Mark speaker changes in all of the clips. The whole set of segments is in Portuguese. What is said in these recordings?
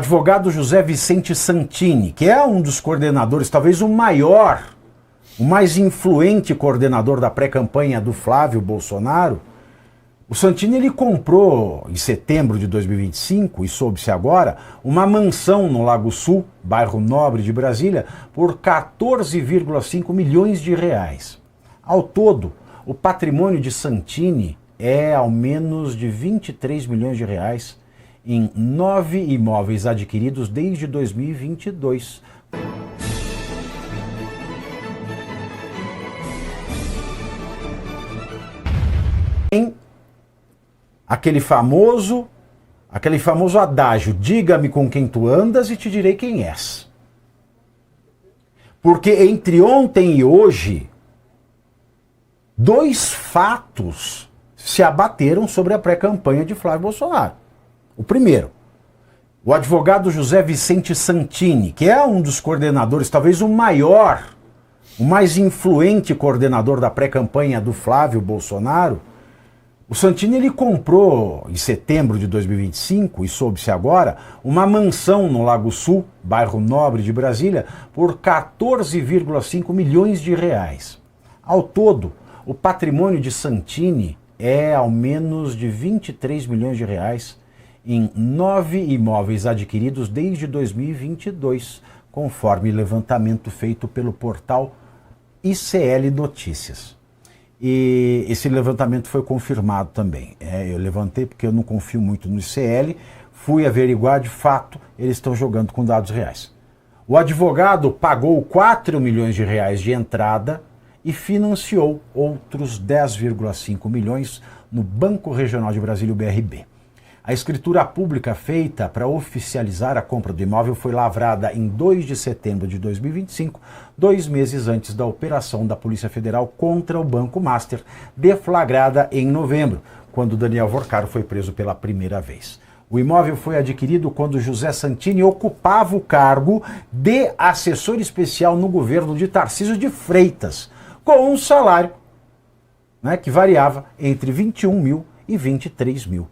Speaker 1: Advogado José Vicente Santini, que é um dos coordenadores, talvez o maior, o mais influente coordenador da pré-campanha do Flávio Bolsonaro, o Santini ele comprou em setembro de 2025, e soube-se agora, uma mansão no Lago Sul, bairro Nobre de Brasília, por 14,5 milhões de reais. Ao todo, o patrimônio de Santini é ao menos de 23 milhões de reais em 9 imóveis adquiridos desde 2022. Tem aquele famoso adágio, diga-me com quem tu andas e te direi quem és. Porque entre ontem e hoje, dois fatos se abateram sobre a pré-campanha de Flávio Bolsonaro. O primeiro, o advogado José Vicente Santini, que é um dos coordenadores, talvez o maior, o mais influente coordenador da pré-campanha do Flávio Bolsonaro, o Santini ele comprou em setembro de 2025, e soube-se agora, uma mansão no Lago Sul, bairro Nobre de Brasília, por 14,5 milhões de reais. Ao todo, o patrimônio de Santini é ao menos de 23 milhões de reais em 9 imóveis adquiridos desde 2022, conforme levantamento feito pelo portal ICL Notícias. E esse levantamento foi confirmado também. Eu levantei porque eu não confio muito no ICL, fui averiguar, de fato, eles estão jogando com dados reais. O advogado pagou 4 milhões de reais de entrada e financiou outros 10,5 milhões no Banco Regional de Brasília, o BRB. A escritura pública feita para oficializar a compra do imóvel foi lavrada em 2 de setembro de 2025, 2 meses antes da operação da Polícia Federal contra o Banco Master, deflagrada em novembro, quando Daniel Vorcaro foi preso pela primeira vez. O imóvel foi adquirido quando José Santini ocupava o cargo de assessor especial no governo de Tarcísio de Freitas, com um salário, que variava entre 21 mil e 23 mil.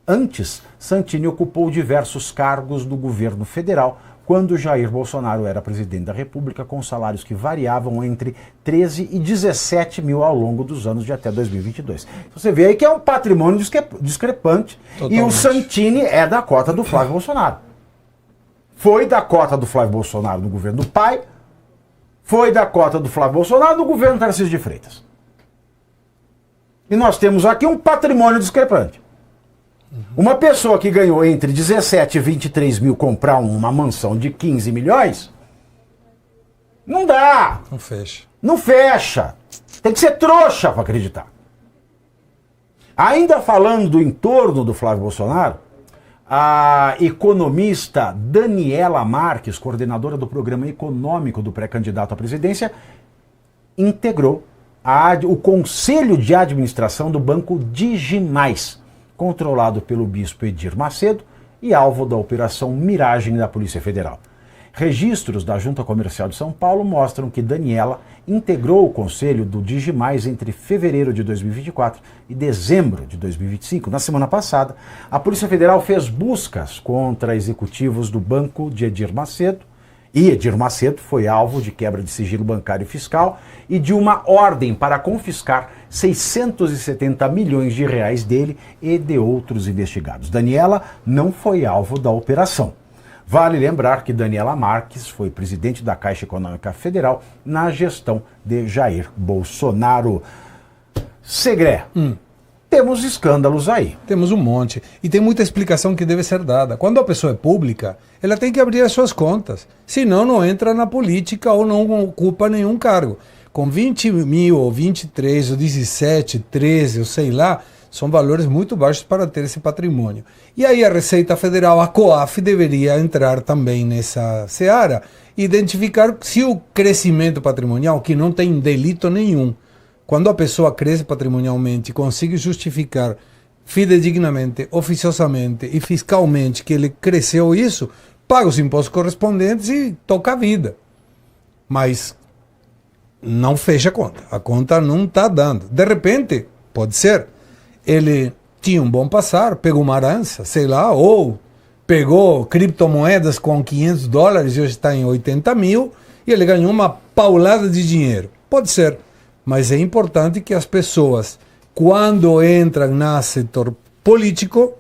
Speaker 1: Antes, Santini ocupou diversos cargos do governo federal, quando Jair Bolsonaro era presidente da República, com salários que variavam entre 13 e 17 mil ao longo dos anos de até 2022. Você vê aí que é um patrimônio discrepante. Totalmente. E o Santini é da cota do Flávio Bolsonaro. Foi da cota do Flávio Bolsonaro no governo do pai, foi da cota do Flávio Bolsonaro no governo Tarcísio de Freitas. E nós temos aqui um patrimônio discrepante. Uma pessoa que ganhou entre 17 e 23 mil comprar uma mansão de 15 milhões, não dá.
Speaker 2: Não fecha.
Speaker 1: Não fecha. Tem que ser trouxa para acreditar. Ainda falando do entorno do Flávio Bolsonaro, a economista Daniela Marques, coordenadora do programa econômico do pré-candidato à presidência, integrou o conselho de administração do Banco Digimais, controlado pelo bispo Edir Macedo e alvo da Operação Miragem da Polícia Federal. Registros da Junta Comercial de São Paulo mostram que Daniela integrou o conselho do Digimais entre fevereiro de 2024 e dezembro de 2025. Na semana passada, a Polícia Federal fez buscas contra executivos do banco de Edir Macedo, e Edir Macedo foi alvo de quebra de sigilo bancário e fiscal e de uma ordem para confiscar 670 milhões de reais dele e de outros investigados. Daniela não foi alvo da operação. Vale lembrar que Daniela Marques foi presidente da Caixa Econômica Federal na gestão de Jair Bolsonaro. Segré, temos escândalos aí.
Speaker 2: Temos um monte. E tem muita explicação que deve ser dada. Quando a pessoa é pública, ela tem que abrir as suas contas. Senão, não entra na política ou não ocupa nenhum cargo. Com 20 mil, ou 23, ou 17, 13, ou sei lá, são valores muito baixos para ter esse patrimônio. E aí a Receita Federal, a COAF, deveria entrar também nessa seara e identificar se o crescimento patrimonial, que não tem delito nenhum, quando a pessoa cresce patrimonialmente e consegue justificar fidedignamente, oficiosamente e fiscalmente que ele cresceu isso, paga os impostos correspondentes e toca a vida. Mas não fecha a conta não está dando. De repente, pode ser, ele tinha um bom passar, pegou uma herança, sei lá, ou pegou criptomoedas com $500 e hoje está em 80 mil, e ele ganhou uma paulada de dinheiro. Pode ser, mas é importante que as pessoas, quando entram no setor político,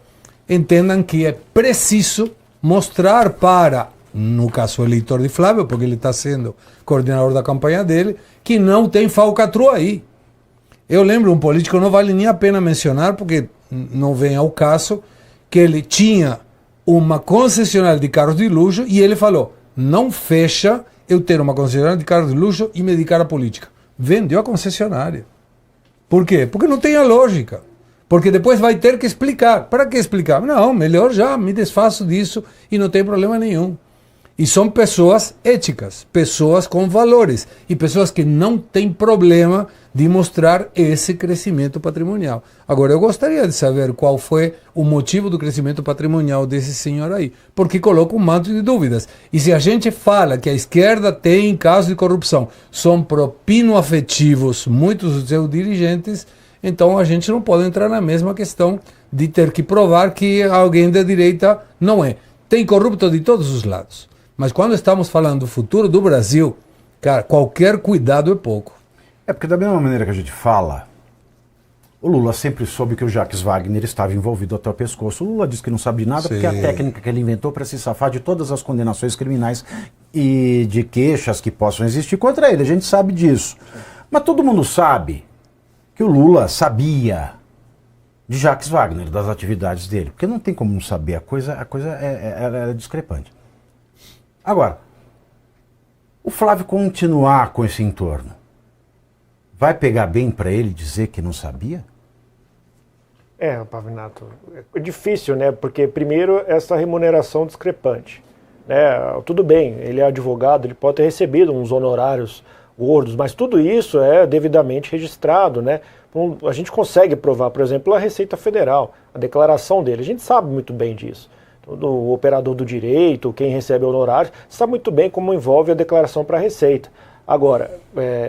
Speaker 2: entendam que é preciso mostrar para, no caso, o eleitor de Flávio, porque ele está sendo coordenador da campanha dele, que não tem falcatrua aí. Eu lembro um político, não vale nem a pena mencionar, porque não vem ao caso, que ele tinha uma concessionária de carros de luxo e ele falou, não fecha eu ter uma concessionária de carros de luxo e me dedicar à política. Vendeu a concessionária. Por quê? Porque não tem a lógica. Porque depois vai ter que explicar. Para que explicar? Não, melhor já me desfaço disso e não tem problema nenhum. E são pessoas éticas, pessoas com valores e pessoas que não têm problema de mostrar esse crescimento patrimonial. Agora, eu gostaria de saber qual foi o motivo do crescimento patrimonial desse senhor aí, porque coloca um manto de dúvidas. E se a gente fala que a esquerda tem casos de corrupção, são propino-afetivos muitos dos seus dirigentes, então a gente não pode entrar na mesma questão de ter que provar que alguém da direita não é. Tem corrupto de todos os lados. Mas quando estamos falando do futuro do Brasil, cara, qualquer cuidado é pouco.
Speaker 1: É porque da mesma maneira que a gente fala, o Lula sempre soube que o Jacques Wagner estava envolvido até o pescoço. O Lula diz que não sabe de nada porque é a técnica que ele inventou para se safar de todas as condenações criminais e de queixas que possam existir contra ele. A gente sabe disso. Mas todo mundo sabe que o Lula sabia de Jacques Wagner, das atividades dele. Porque não tem como não saber, a coisa era discrepante. Agora, o Flávio continuar com esse entorno, vai pegar bem para ele dizer que não sabia?
Speaker 3: Pavinato, é difícil, né? Porque, primeiro, essa remuneração discrepante. Né? Tudo bem, ele é advogado, ele pode ter recebido uns honorários gordos, mas tudo isso é devidamente registrado, né? A gente consegue provar, por exemplo, a Receita Federal, a declaração dele, a gente sabe muito bem disso. O operador do direito, quem recebe honorários, sabe muito bem como envolve a declaração para a Receita. Agora,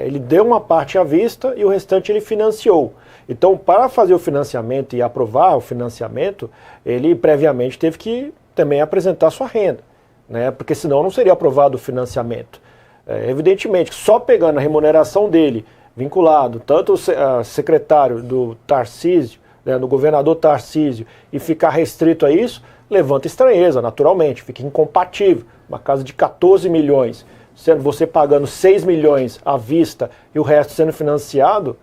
Speaker 3: ele deu uma parte à vista e o restante ele financiou. Então, para fazer o financiamento e aprovar o financiamento, ele previamente teve que também apresentar sua renda, né? Porque senão não seria aprovado o financiamento. Evidentemente, só pegando a remuneração dele, vinculado tanto o secretário do Tarcísio, né, do governador Tarcísio, e ficar restrito a isso, levanta estranheza, naturalmente, fica incompatível. Uma casa de 14 milhões, sendo você pagando 6 milhões à vista e o resto sendo financiado,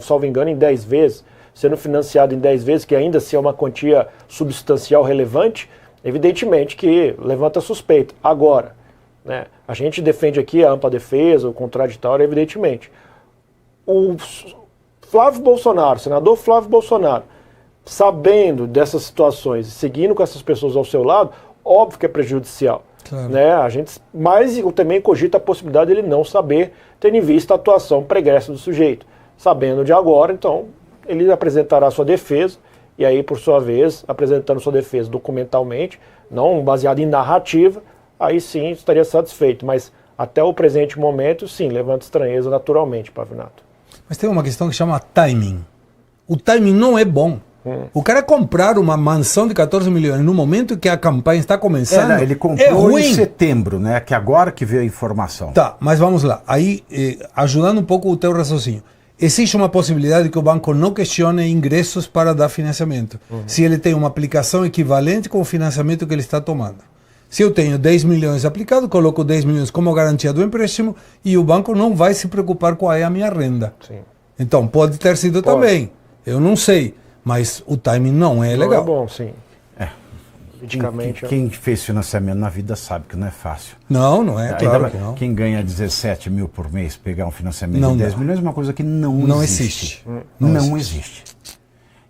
Speaker 3: salvo engano, em 10 vezes, sendo financiado em 10 vezes, que ainda assim é uma quantia substancial relevante, evidentemente que levanta suspeita. Agora, né, a gente defende aqui a ampla defesa, o contraditório, evidentemente. O Flávio Bolsonaro, senador Flávio Bolsonaro, sabendo dessas situações e seguindo com essas pessoas ao seu lado, óbvio que é prejudicial. Claro. Né? Mas eu também cogito a possibilidade de ele não saber, tendo em vista a atuação pregressa do sujeito. Sabendo de agora, então, ele apresentará sua defesa, e aí, por sua vez, apresentando sua defesa documentalmente, não baseada em narrativa, aí sim estaria satisfeito. Mas até o presente momento, sim, levanta estranheza naturalmente, Pavinato.
Speaker 2: Mas tem uma questão que chama timing. O timing não é bom. O cara comprar uma mansão de 14 milhões no momento que a campanha está começando,
Speaker 1: ele comprou em setembro, né? Que agora que veio a informação.
Speaker 2: Tá, mas vamos lá. Aí, ajudando um pouco o teu raciocínio. Existe uma possibilidade que o banco não questione ingressos para dar financiamento. Se ele tem uma aplicação equivalente com o financiamento que ele está tomando. Se eu tenho 10 milhões aplicado, coloco 10 milhões como garantia do empréstimo e o banco não vai se preocupar qual é a minha renda. Sim. Então, pode ter sido também. Eu não sei. Mas o timing não é legal.
Speaker 3: É bom, sim.
Speaker 1: Quem fez financiamento na vida sabe que não é fácil.
Speaker 2: Não é, claro que não.
Speaker 1: Quem ganha 17 mil por mês, pegar um financiamento de 10 milhões é uma coisa que não existe. Não existe.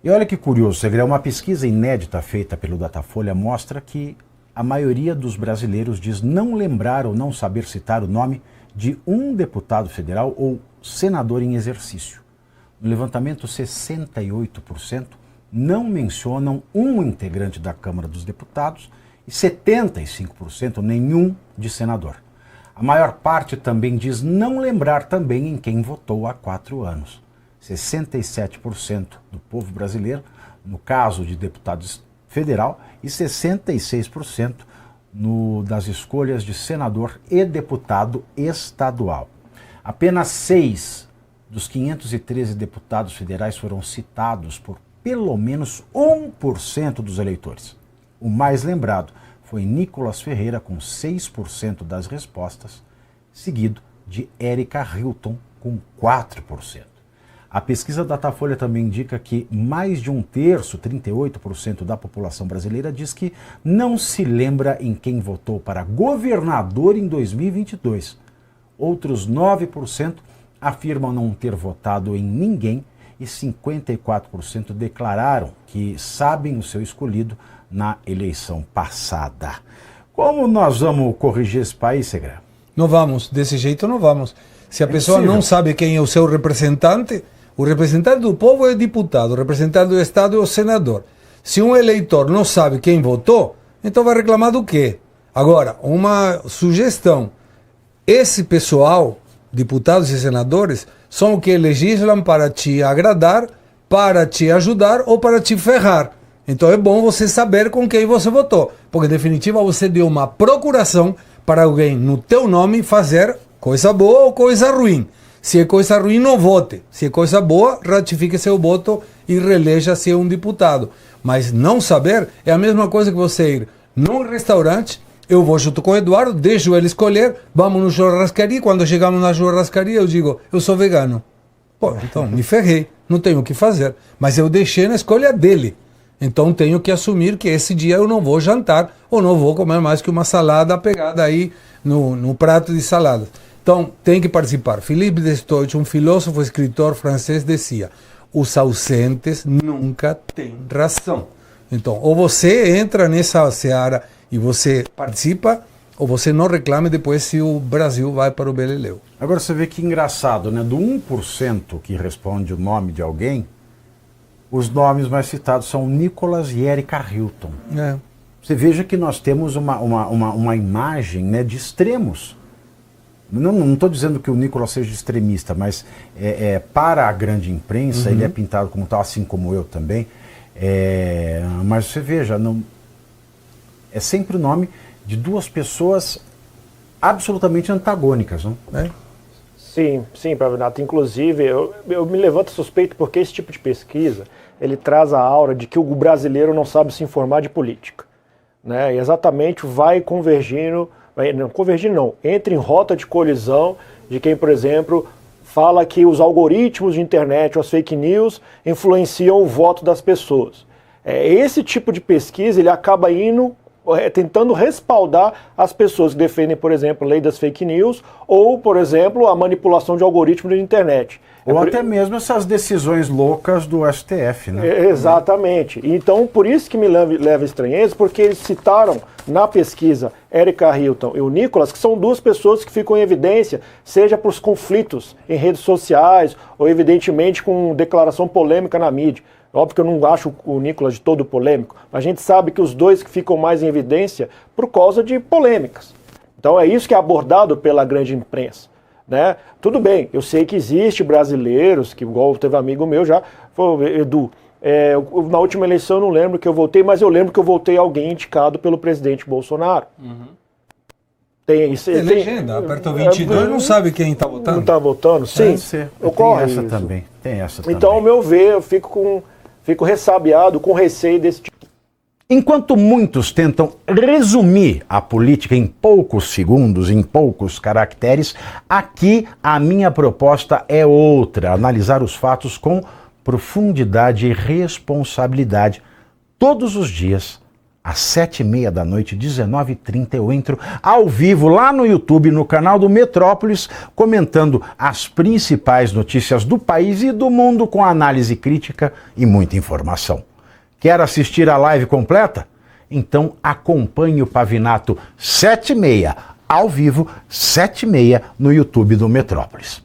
Speaker 1: E olha que curioso, você vê, uma pesquisa inédita feita pelo Datafolha mostra que a maioria dos brasileiros diz não lembrar ou não saber citar o nome de um deputado federal ou senador em exercício. No levantamento, 68% não mencionam um integrante da Câmara dos Deputados e 75% nenhum de senador. A maior parte também diz não lembrar também em quem votou há 4 anos. 67% do povo brasileiro, no caso de deputados federal e 66% das escolhas de senador e deputado estadual. Apenas 6 dos 513 deputados federais foram citados por pelo menos 1% dos eleitores. O mais lembrado foi Nicolas Ferreira, com 6% das respostas, seguido de Érica Hilton, com 4%. A pesquisa Datafolha também indica que mais de 1/3, 38% da população brasileira, diz que não se lembra em quem votou para governador em 2022. Outros 9% afirmam não ter votado em ninguém e 54% declararam que sabem o seu escolhido na eleição passada. Como nós vamos corrigir esse país, Segre?
Speaker 2: Não vamos, desse jeito não vamos. Se a pessoa não sabe quem é o seu representante, o representante do povo é deputado, o representante do Estado é o senador. Se um eleitor não sabe quem votou, então vai reclamar do quê? Agora, uma sugestão. Esse pessoal, deputados e senadores, são o que legislam para te agradar, para te ajudar ou para te ferrar. Então é bom você saber com quem você votou, porque em definitiva você deu uma procuração para alguém no teu nome fazer coisa boa ou coisa ruim. Se é coisa ruim, não vote. Se é coisa boa, ratifique seu voto e reeleja-se um deputado. Mas não saber é a mesma coisa que você ir num restaurante, eu vou junto com o Eduardo, deixo ele escolher, vamos no churrascaria, quando chegamos na churrascaria eu digo, eu sou vegano. Pô, então me ferrei, não tenho o que fazer. Mas eu deixei na escolha dele. Então tenho que assumir que esse dia eu não vou jantar ou não vou comer mais que uma salada pegada aí no prato de salada. Então tem que participar. Philippe Destoich, um filósofo escritor francês, dizia: os ausentes nunca têm razão. Então, ou você entra nessa seara e você participa, ou você não reclame depois se o Brasil vai para o Beleléu.
Speaker 1: Agora você vê que engraçado, né? Do 1% que responde o nome de alguém, os nomes mais citados são Nicolas e Érica Hilton.
Speaker 2: É.
Speaker 1: Você veja que nós temos uma imagem, né, de extremos. Não estou dizendo que o Nicolas seja extremista, mas para a grande imprensa ele é pintado como tal, assim como eu também. Mas você veja, é sempre o nome de duas pessoas absolutamente antagônicas, não?
Speaker 3: Sim, Pavinato. Inclusive, eu me levanto suspeito porque esse tipo de pesquisa ele traz a aura de que o brasileiro não sabe se informar de política, né? E exatamente vai convergindo, entra em rota de colisão de quem, por exemplo, fala que os algoritmos de internet, as fake news, influenciam o voto das pessoas. Esse tipo de pesquisa ele acaba indo tentando respaldar as pessoas que defendem, por exemplo, a lei das fake news ou, por exemplo, a manipulação de algoritmos de internet.
Speaker 1: Ou até mesmo essas decisões loucas do STF, né?
Speaker 3: Exatamente. Então, por isso que me leva estranheza, porque eles citaram na pesquisa Érica Hilton e o Nicolas, que são duas pessoas que ficam em evidência, seja por conflitos em redes sociais ou, evidentemente, com declaração polêmica na mídia. Óbvio que eu não acho o Nicolas de todo polêmico, mas a gente sabe que os dois que ficam mais em evidência por causa de polêmicas. Então é isso que é abordado pela grande imprensa, né? Tudo bem, eu sei que existe brasileiros, que igual teve amigo meu já, falou, Edu, na última eleição eu não lembro que eu votei, mas eu lembro que eu votei alguém indicado pelo presidente Bolsonaro. Tem isso.
Speaker 2: Tem legenda, aperta o 22, não sabe quem está votando.
Speaker 3: Não está votando? Sim, ocorre
Speaker 1: tem essa
Speaker 3: isso.
Speaker 1: também. Tem essa
Speaker 3: então,
Speaker 1: também.
Speaker 3: ao meu ver, eu fico ressabiado, com receio desse tipo.
Speaker 1: Enquanto muitos tentam resumir a política em poucos segundos, em poucos caracteres, aqui a minha proposta é outra: analisar os fatos com profundidade e responsabilidade. Todos os dias, às 7h30 da noite, 19h30, eu entro ao vivo lá no YouTube, no canal do Metrópolis, comentando as principais notícias do país e do mundo com análise crítica e muita informação. Quer assistir a live completa? Então acompanhe o Pavinato 7h30, ao vivo, 7h30 no YouTube do Metrópolis.